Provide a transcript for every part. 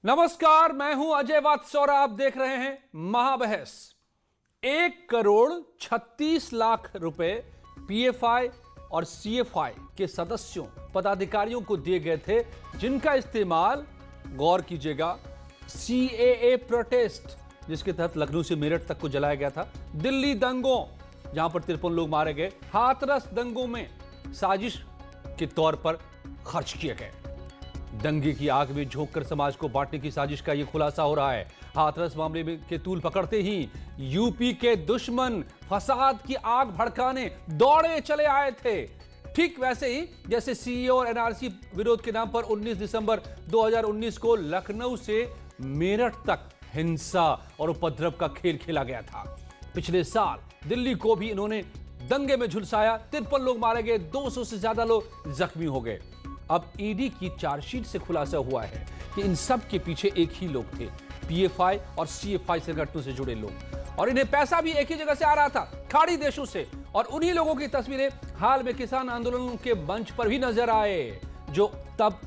नमस्कार, मैं हूं अजय वत्स और आप देख रहे हैं महाबहस। 1,36,00,000 रुपए पीएफआई और सीएफआई के सदस्यों पदाधिकारियों को दिए गए थे, जिनका इस्तेमाल, गौर कीजिएगा, सीएए प्रोटेस्ट, जिसके तहत लखनऊ से मेरठ तक को जलाया गया था, दिल्ली दंगों जहां पर 53 लोग मारे गए, हाथरस दंगों में साजिश के तौर पर खर्च किए गए। दंगे की आग में झोंककर समाज को बांटने की साजिश का यह खुलासा हो रहा है। हाथरस मामले में के तूल पकड़ते ही यूपी के दुश्मन फसाद की आग भड़काने दौड़े चले आए थे। ठीक वैसे ही जैसे सीए और एनआरसी विरोध के नाम पर 19 दिसंबर 2019 को लखनऊ से मेरठ तक हिंसा और उपद्रव का खेल खेला गया था। पिछले साल दिल्ली को भी इन्होंने दंगे में झुलसाया, 53 लोग मारे गए, 200 से ज्यादा लोग जख्मी हो गए। अब ईडी की चार्जशीट से खुलासा हुआ है कि इन सब के पीछे एक ही लोग थे, पीएफआई और सीएफआई संगठनों से जुड़े लोग, और इन्हें पैसा भी एक ही जगह से आ रहा था, खाड़ी देशों से। और उन्हीं लोगों की तस्वीरें हाल में किसान आंदोलन के मंच पर भी नजर आए, जो तब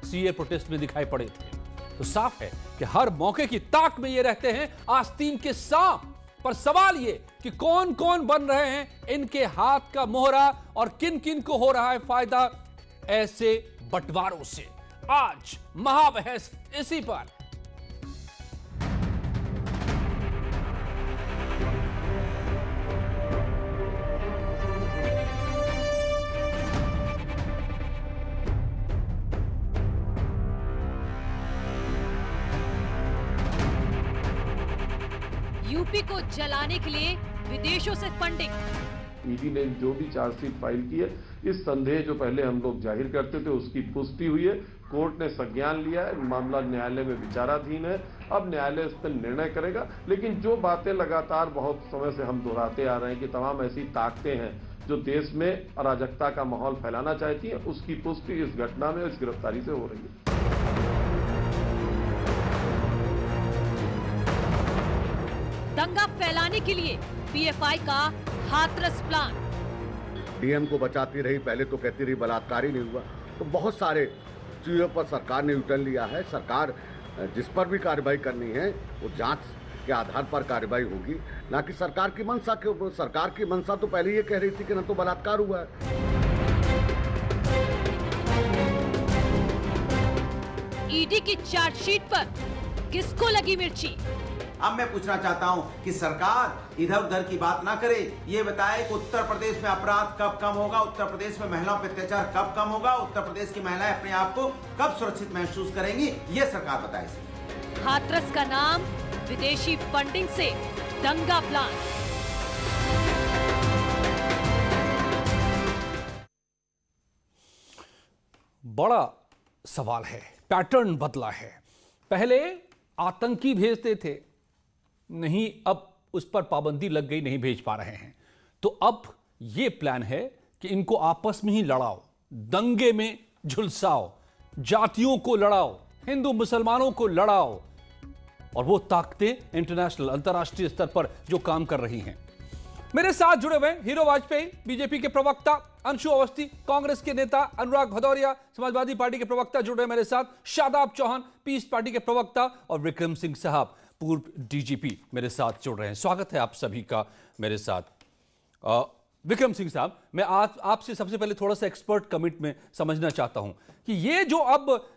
सीए प्रोटेस्ट में दिखाई पड़े थे। तो साफ है कि हर मौके की ताक में ये रहते हैं आस्तीन के सांप। पर सवाल ये कि कौन कौन बन रहे हैं इनके हाथ का मोहरा और किन किन को हो रहा है फायदा ऐसे बंटवारों से। आज महाबहस इसी पर। यूपी को जलाने के लिए विदेशों से फंडिंग। ईडी ने जो भी चार्जशीट फाइल की है, इस संदेह जो पहले हम लोग जाहिर करते थे उसकी पुष्टि हुई है। कोर्ट ने संज्ञान लिया है, मामला न्यायालय में विचाराधीन है। अब न्यायालय इस पर निर्णय करेगा। लेकिन जो बातें लगातार बहुत समय से हम दोहराते आ रहे हैं कि तमाम ऐसी ताकतें हैं जो देश में अराजकता का माहौल फैलाना चाहती है, उसकी पुष्टि इस घटना में, इस गिरफ्तारी से हो रही है। दंगा फैलाने के लिए पीएफआई का हाथरस प्लान। डीएम को बचाती रही, पहले तो कहती रही बलात्कार ही नहीं हुआ। तो बहुत सारे चीजों पर सरकार ने यूटर्न लिया है। सरकार जिस पर भी कार्रवाई करनी है वो जांच के आधार पर कार्रवाई होगी, ना कि सरकार की मंशा के ऊपर। सरकार की मंशा तो पहले ये कह रही थी कि न तो बलात्कार हुआ है। ईडी की चार्जशीट पर किसको लगी मिर्ची? अब मैं पूछना चाहता हूं कि सरकार इधर उधर की बात ना करे, ये बताए कि उत्तर प्रदेश में अपराध कब कम होगा, उत्तर प्रदेश में महिलाओं पर अत्याचार कब कम होगा, उत्तर प्रदेश की महिलाएं अपने आप को कब सुरक्षित महसूस करेंगी, ये सरकार बताए। हाथरस का नाम, विदेशी फंडिंग से दंगा प्लान। बड़ा सवाल है, पैटर्न बदला है। पहले आतंकी भेजते थे, नहीं, अब उस पर पाबंदी लग गई, नहीं भेज पा रहे हैं। तो अब यह प्लान है कि इनको आपस में ही लड़ाओ, दंगे में झुलसाओ, जातियों को लड़ाओ, हिंदू मुसलमानों को लड़ाओ। और वो ताकतें इंटरनेशनल, अंतर्राष्ट्रीय स्तर पर जो काम कर रही हैं। मेरे साथ जुड़े हुए हीरो वाजपेयी, बीजेपी के प्रवक्ता, अंशु अवस्थी, कांग्रेस के नेता अनुराग भदौरिया, समाजवादी पार्टी के प्रवक्ता जुड़ रहे हैं मेरे साथ, शादाब चौहान, पीस पार्टी के प्रवक्ता, और विक्रम सिंह साहब, पूर्व डीजीपी, मेरे साथ जुड़ रहे हैं। स्वागत है आप सभी का मेरे साथ। विक्रम सिंह साहब, मैं आपसे सबसे पहले थोड़ा सा एक्सपर्ट कमिट में समझना चाहता हूं कि ये जो अब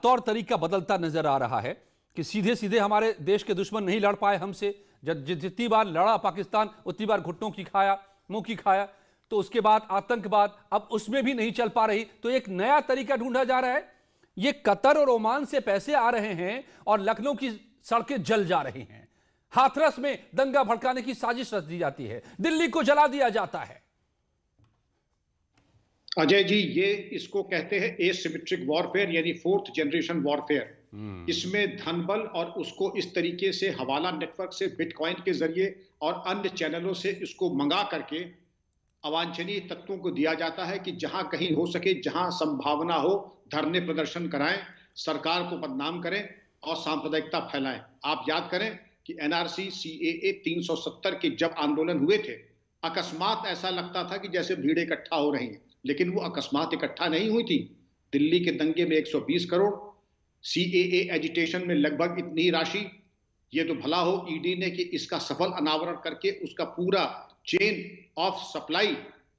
तौर तरीका बदलता नजर आ रहा है कि सीधे सीधे हमारे देश के दुश्मन नहीं लड़ पाए हमसे, जितनी बार लड़ा पाकिस्तान उतनी बार घुटनों की खाया, मुंह की खाया। तो उसके बाद आतंकवाद, अब उसमें भी नहीं चल पा रही, तो एक नया तरीका ढूंढा जा रहा है। ये कतर और ओमान से पैसे आ रहे हैं और लखनऊ की सड़कें जल जा रही हैं। हाथरस में दंगा भड़काने की साजिश रच दी जाती है, दिल्ली को जला दिया जाता है। अजय जी, ये इसको कहते हैं एसिमेट्रिक वॉरफेयर, यानी फोर्थ जनरेशन वॉरफेयर। इसमें धन बल और उसको इस तरीके से हवाला नेटवर्क से, बिटकॉइन के जरिए और अन्य चैनलों से इसको मंगा करके अवांछनीय तत्वों को दिया जाता है कि जहां कहीं हो सके, जहां संभावना हो, धरने प्रदर्शन कराएं, सरकार को बदनाम करें और सांप्रदायिकता फैलाएं। आप याद करें कि एनआरसी, सीएए 370 के जब आंदोलन हुए थे, अकस्मात ऐसा लगता था कि जैसे भीड़ इकट्ठा हो रही हैं, लेकिन वो अकस्मात इकट्ठा नहीं हुई थी। दिल्ली के दंगे में 120 करोड़, सीएए एजिटेशन में लगभग इतनी ही राशि। ये तो भला हो ईडी ने कि इसका सफल अनावरण करके उसका पूरा चेन ऑफ सप्लाई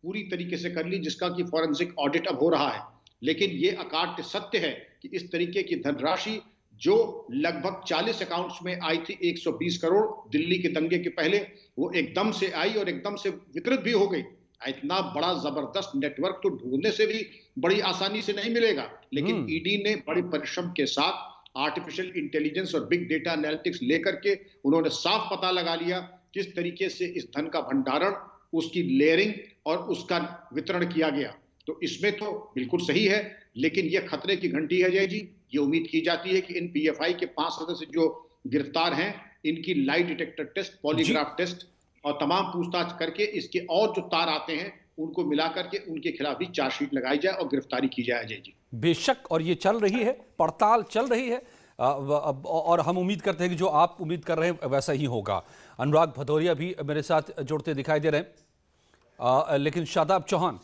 पूरी तरीके से कर ली, जिसका कि फॉरेंसिक ऑडिट अब हो रहा है। लेकिन ये अकाट्य सत्य है कि इस तरीके की धनराशि जो लगभग 40 अकाउंट्स में आई थी, 120 करोड़ दिल्ली के दंगे के पहले, वो एकदम से आई और एकदम से वितरित भी हो गई। इतना बड़ा जबरदस्त नेटवर्क तो ढूंढने से भी बड़ी आसानी से नहीं मिलेगा। लेकिन ईडी ने बड़ी परिश्रम के साथ आर्टिफिशियल इंटेलिजेंस और बिग डेटा एनालिटिक्स लेकर के उन्होंने साफ पता लगा लिया किस तरीके से इस धन का भंडारण, उसकी लेयरिंग और उसका वितरण किया गया। तो इसमें तो बिल्कुल सही है, लेकिन यह खतरे की घंटी है जय जी। ये उम्मीद की जाती है कि इन पीएफआई के 5 सदस्य जो गिरफ्तार हैं, इनकी lie detector test, polygraph test और तमाम पूछताछ करके इसके और जो तार आते हैं उनको मिलाकर के उनके खिलाफ भी चार्जशीट लगाई जाए और गिरफ्तारी की जाए जय जी। बेशक, और ये चल रही है, पड़ताल चल रही है, और हम उम्मीद करते हैं कि जो आप उम्मीद कर रहे हैं वैसा ही होगा। अनुराग भदौरिया भी मेरे साथ जुड़ते दिखाई दे रहे हैं, लेकिन शादाब चौहान,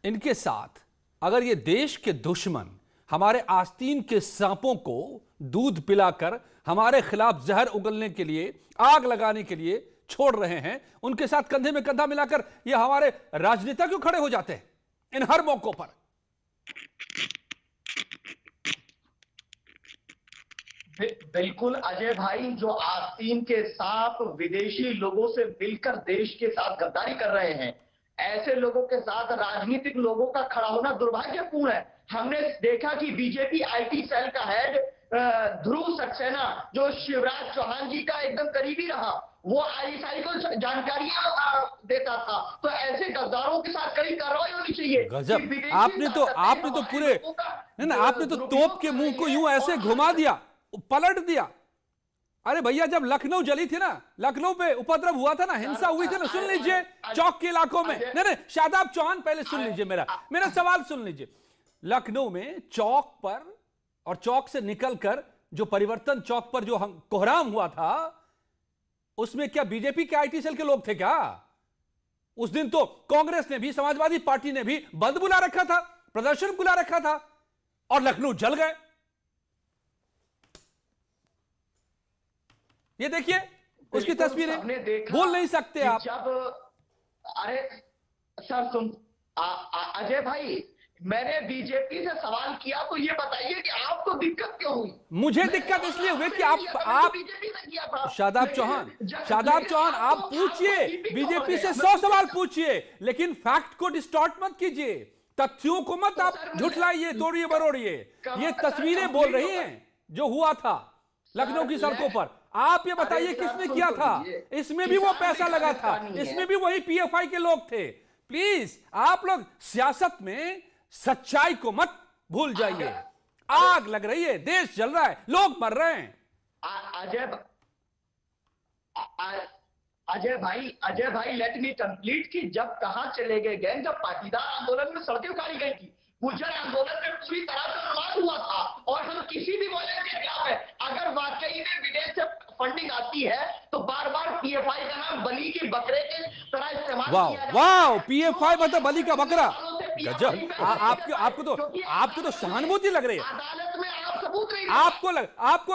इनके साथ अगर ये देश के दुश्मन हमारे आस्तीन के सांपों को दूध पिलाकर हमारे खिलाफ जहर उगलने के लिए, आग लगाने के लिए छोड़ रहे हैं, उनके साथ कंधे में कंधा मिलाकर ये हमारे राजनेता क्यों खड़े हो जाते हैं इन हर मौकों पर? बिल्कुल अजय भाई, जो आस्तीन के सांप विदेशी लोगों से मिलकर देश के साथ गद्दारी कर रहे हैं, ऐसे लोगों के साथ राजनीतिक लोगों का खड़ा होना दुर्भाग्यपूर्ण है। हमने देखा कि बीजेपी आईटी सेल का हेड ध्रुव सक्सेना, जो शिवराज चौहान जी का एकदम करीबी रहा, वो आईएसआई को जानकारियां देता था। तो ऐसे गद्दारों के साथ कड़ी कार्रवाई होनी चाहिए। गजब, आपने तो पूरे ना, आपने तो तोप के मुंह को यूं ऐसे घुमा दिया, पलट दिया। अरे भैया, जब लखनऊ जली थी ना, लखनऊ पे उपद्रव हुआ था ना, हिंसा हुई थी ना, सुन लीजिए, चौक के इलाकों में। नहीं, शादाब चौहान पहले सुन लीजिए, मेरा सवाल सुन लीजिए। लखनऊ में चौक पर और चौक से निकलकर जो परिवर्तन चौक पर जो कोहराम हुआ था, उसमें क्या बीजेपी के आईटी सेल के लोग थे क्या? उस दिन तो कांग्रेस ने भी, समाजवादी पार्टी ने भी बंद बुला रखा था, प्रदर्शन बुला रखा था, और लखनऊ जल गए। ये देखिए उसकी तस्वीरें, बोल नहीं सकते आप। अरे सर सुन, अजय भाई, मैंने बीजेपी से सवाल किया तो ये बताइए कि आपको दिक्कत क्यों हुई? मुझे दिक्कत इसलिए हुई कि आप शादाब चौहान आप पूछिए, बीजेपी से 100 सवाल पूछिए, लेकिन फैक्ट को डिस्टॉर्ट मत कीजिए, तथ्यों को मत आप झुठलाइए, तोड़िए बरोड़िए। ये तस्वीरें बोल रही हैं जो हुआ था लखनऊ की सड़कों पर। आप ये बताइए किसने किया था? इसमें भी वो पैसा लगा था, इसमें भी वही पीएफआई के लोग थे। प्लीज आप लोग सियासत में सच्चाई को मत भूल जाइए। आग लग रही है, देश जल रहा है, लोग मर रहे हैं। अजय भाई लेट मी कंप्लीट कि जब कहां चले गए गैंग, जब पाटीदार आंदोलन में सड़कें उखाड़ी गई थी, गुर्जर आंदोलन में पूरी तरह से बर्बाद हुआ था, और हम किसी भी वजह के खिलाफ है। अगर वाकई में विदेश से फंडिंग आती है तो बार बार पीएफआई का नाम बलि के बकरे के तरह इस्तेमाल किया जाता है। वाह, पीएफआई मतलब बलि का बकरा। गजब, आपको तो सहानुभूति लग रही है। अदालत में आप सबूत नहीं, आपको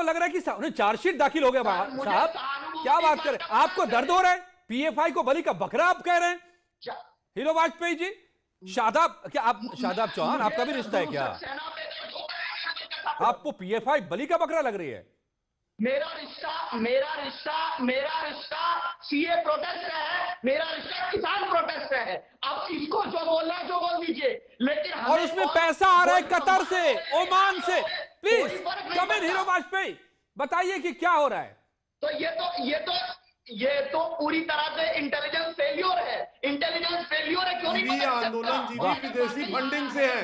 लग रहा है कि उन्हें चार्जशीट दाखिल हो गया साहब, क्या बात करें? आपको दर्द हो रहा है? पीएफआई को बलि का बकरा आप कह रहे हैं? हीरो वाजपेयी जी, शादाब चौहान, आपका भी रिश्ता है क्या? आपको पीएफआई बलि का बकरा लग रही है? मेरा रिश्ता सीए प्रोटेस्ट से है, मेरा रिश्ता किसान प्रोटेस्ट से है। अब इसको जो बोलना है जो बोल दीजिए, लेकिन और उसमें पैसा आ रहा है कतर से, ओमान से। Please come in hero Vajpayee, बताइए कि क्या हो रहा है? तो ये तो पूरी तरह से इंटेलिजेंस फेल्योर है। क्यों नहीं? आंदोलन जी विदेशी फंडिंग से है।